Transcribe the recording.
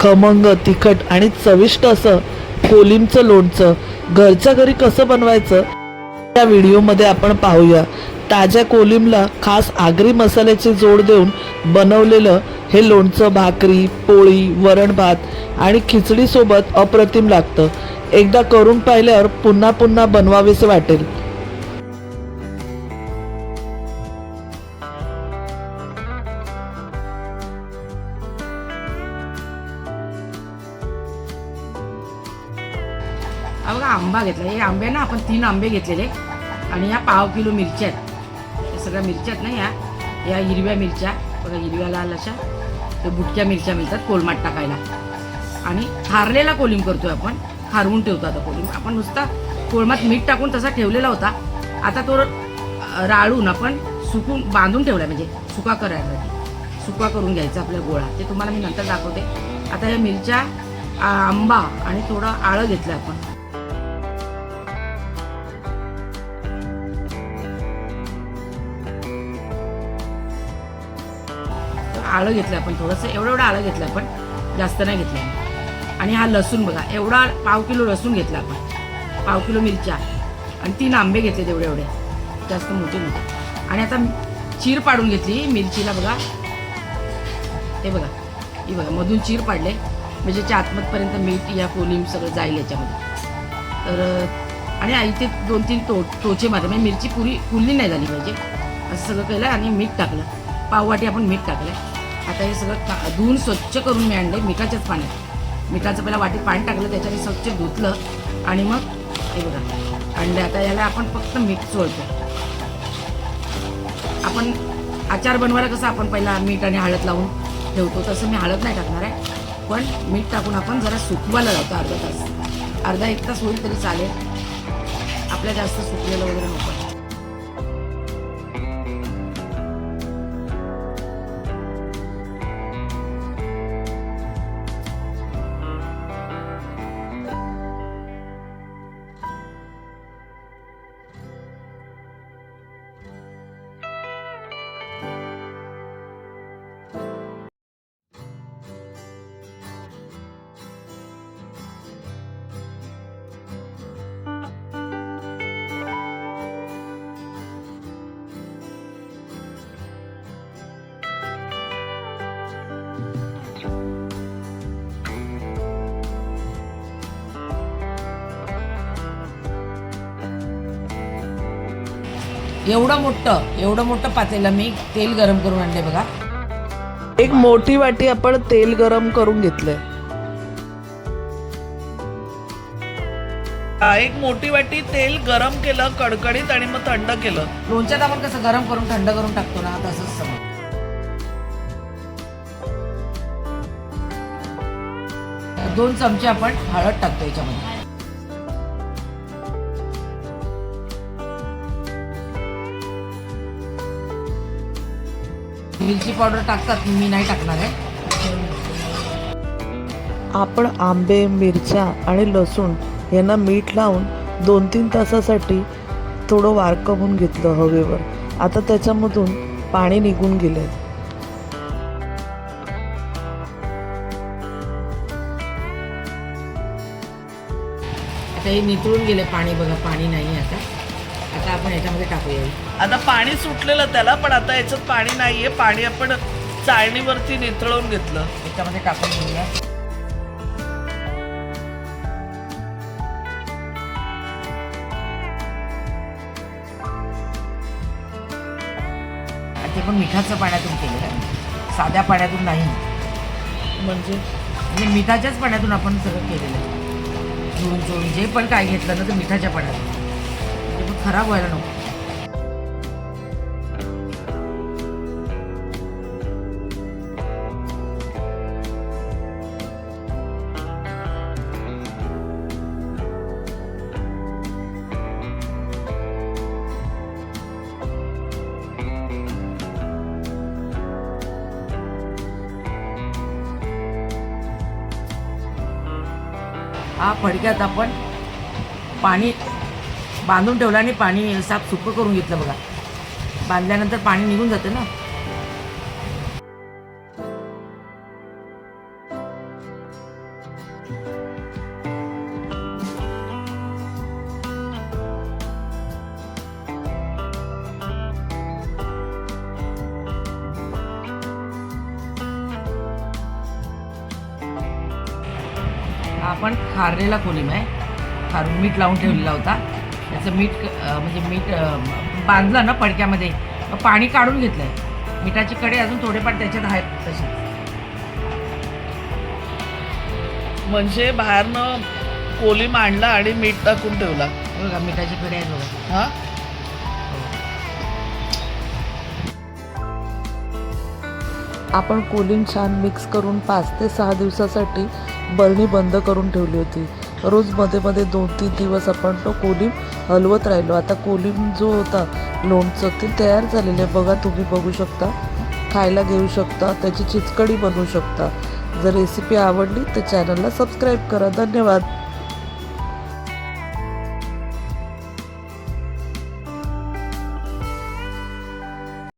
खमंग, तिखट आणि चविष्ट असं कोलिमचं लोणचं घरच्या घरी कसं बनवायचं या व्हिडिओमध्ये आपण पाहूया। ताज्या कोलिमला खास आगरी मसाल्याची जोड देऊन बनवलेलं हे लोणचं भाकरी, पोळी, वरण भात आणि खिचडी सोबत अप्रतिम लागतं। एकदा करून पाहिल्यावर पुन्हा पुन्हा बनवावेसे वाटेल। बघा आंबा घेतला, हे आंबे ना आपण 3 आंबे घेतलेले आणि ह्या पाव किलो मिरच्या आहेत। हे सगळ्या मिरच्या आहेत ना, या हिरव्या मिरच्या बघा, हिरव्या लाल अशा ते बुटक्या मिरच्या मिळतात कोलमात टाकायला। आणि खारलेला कोलिम करतोय आपण, खारवून ठेवतो आता कोलिम आपण, नुसता कोलमात मीठ टाकून तसा ठेवलेला होता, आता तो राळून आपण सुकून बांधून ठेवला, म्हणजे सुका करायसाठी सुका करून घ्यायचा आपला गोळा, ते तुम्हाला मी नंतर दाखवते। आता या मिरच्या, आंबा आणि थोडं आळं घेतलं आपण, आलं घेतलं आपण थोडंसं, एवढं आलं घेतलं आपण, जास्त नाही घेतलं। आणि हा लसूण बघा, एवढा पाव किलो लसूण घेतला आपण, पाव किलो मिरच्या आणि 3 आंबे घेतले तेवढे एवढे, जास्त मोठे नव्हते। आणि आता चीर पाडून घेतली मिरचीला बघा, हे बघा, ही बघा मधून चीर पाडले, म्हणजे आतमधपर्यंत मीठ या कोलिम सगळं जाईल याच्यामध्ये। तर आणि इथे 2-3 टोचे मारले, म्हणजे मिरची पुरी फुलली नाही झाली पाहिजे, असं सगळं केलं। आणि मीठ टाकलं, पाववाटी आपण मीठ टाकलं। आता हे सगळं धुवून स्वच्छ करून मी आणले मिठाच्याच पाण्यात, मिठाचं पहिला वाटीत पाणी टाकलं, त्याच्याने स्वच्छ धुतलं आणि मग हे बघा आणले। आता याला आपण फक्त मीठ चोळतो, आपण आचार बनवायला कसं आपण पहिला मीठ आणि हळद लावून ठेवतो, तसं मी हळद नाही टाकणार आहे, पण मीठ टाकून आपण जरा सुकवायला लावतो अर्धा तास, अर्धा 1 तास होईल तरी चालेल, आपल्या जास्त सुकलेलं वगैरे नको। एवढं मोठं पातेलं मी तेल गरम करून आणले बघा। एक मोठी वाटी आपण तेल गरम करून घेतलंय, एक मोठी वाटी तेल गरम केलं कडकडीत आणि मग थंड केलं। लोणच्यात आपण कसं गरम करून थंड करून टाकतो ना, तसंच समज। 2 चमचे आपण हळद टाकतो याच्यामध्ये, मिरची पावडर टाकतात, मी नाही टाकणार आहे। आपण आंबे, मिरच्या आणि लसूण यांना मीठ लावून 2-3 तासासाठी थोडं वारकवून घेतलं हवेवर। आता त्याच्यामधून पाणी निघून गेलंय। आता हे नितळून गेले पाणी बघा, पाणी नाही आता आपण याच्यामध्ये टाकूया। आता पाणी सुटलेलं त्याला, पण आता याच्यात पाणी नाहीये, पाणी आपण चाळणीवरती नितळून घेतलं, याच्यामध्ये टाकून घेऊया। ते पण मिठाचं पाण्यातून केलेलं आहे, साध्या पाण्यातून नाही, म्हणजे मिठाच्याच पाण्यातून आपण सगळं केलेलं आहे, चोळून जे पण काय घेतलं ना तर मिठाच्या पाण्यातून, ते पण खराब व्हायला नको। हा फडक्यात आपण पाणी बांधून ठेवलं आणि पाणी साफ सुकं करून घेतलं बघा। बांधल्यानंतर पाणी निघून जातं ना। हा पण खारलेला कोलिम आहे. खारून मीठ लावून ठेवलेला होता. त्याचं मीठ म्हणजे मीठ बांधलं ना पडक्यामध्ये, मग पाणी काढून घेतलंय. मिठाचे कडे अजून थोडेफार त्याच्यात आहेत तसे. म्हणजे बाहेरनं कोलिम आणला आणि मीठ टाकून ठेवला. बघा मिठाचे कडे आहेत बघा. हा आपण कोलिम छान मिक्स करून 5 ते 6 दिवसासाठी बरणी बंद करून ठेवली होती. रोज मध्ये मध्ये 2-3 दिवस आपण तो कोलिम हलवत राहिलो. आता कोलिम जो होता लोणचं ते तयार झालेलं आहे बघा. तुम्ही बघू शकता, खायला घेऊ शकता, त्याची चिचकडी बनवू शकता. जर रेसिपी आवडली तर चॅनलला सबस्क्राईब करा. धन्यवाद.